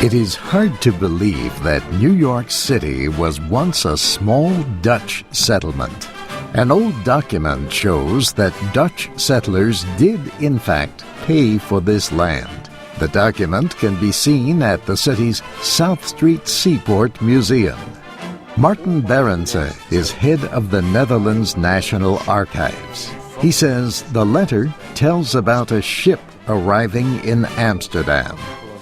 It is hard to believe that New York City was once a small Dutch settlement. An old document shows that Dutch settlers did, in fact, pay for this land. The document can be seen at the city's South Street Seaport Museum. Martin Berendse is head of the Netherlands National Archives. He says the letter tells about a ship arriving in Amsterdam.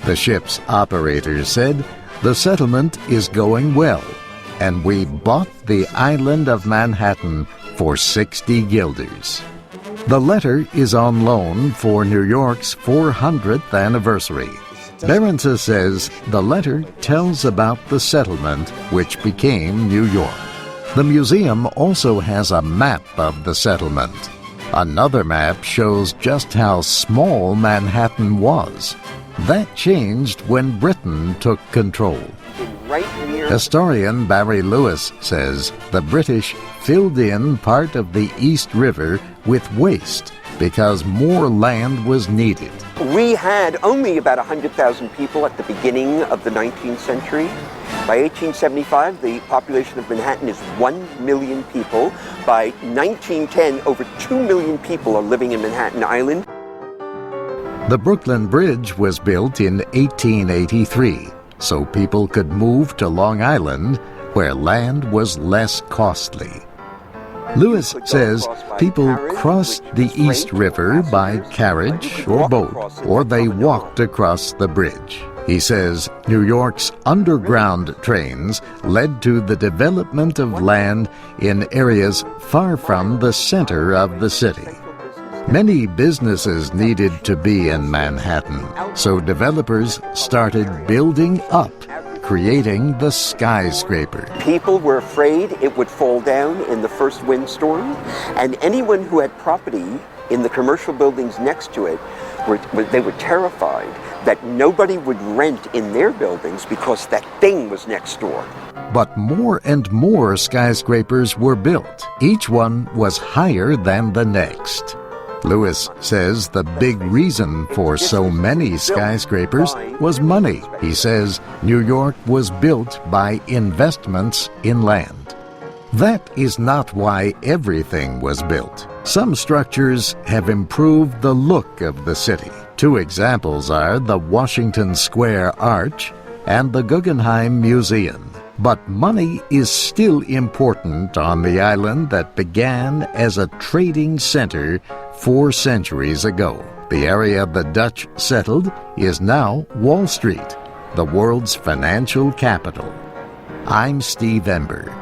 The ship's operator said, "The settlement is going well, and we bought the island of Manhattan for 60 guilders. The letter is on loan for New York's 400th anniversary. Berendse says the letter tells about the settlement which became New York. The museum also has a map of the settlement. Another map shows just how small Manhattan was. That changed when Britain took control. Historian Barry Lewis says the British filled in part of the East River with waste because more land was needed. We had only about 100,000 people at the beginning of the 19th century. By 1875, the population of Manhattan is 1 million people. By 1910, over 2 million people are living in Manhattan Island. The Brooklyn Bridge was built in 1883, so people could move to Long Island, where land was less costly. Lewis says people crossed the East River by carriage or boat, or they walked across the bridge. He says New York's underground trains led to the development of land in areas far from the center of the city. Many businesses needed to be in Manhattan, so developers started building up, creating the skyscraper. People were afraid it would fall down in the first windstorm, and anyone who had property in the commercial buildings next to it, they were terrified that nobody would rent in their buildings because that thing was next door. But more and more skyscrapers were built. Each one was higher than the next. Lewis says the big reason for so many skyscrapers was money. He says New York was built by investments in land. That is not why everything was built. Some structures have improved the look of the city. Two examples are the Washington Square Arch and the Guggenheim Museum. But money is still important on the island that began as a trading center 4 centuries ago. The area the Dutch settled is now Wall Street, the world's financial capital. I'm Steve Ember.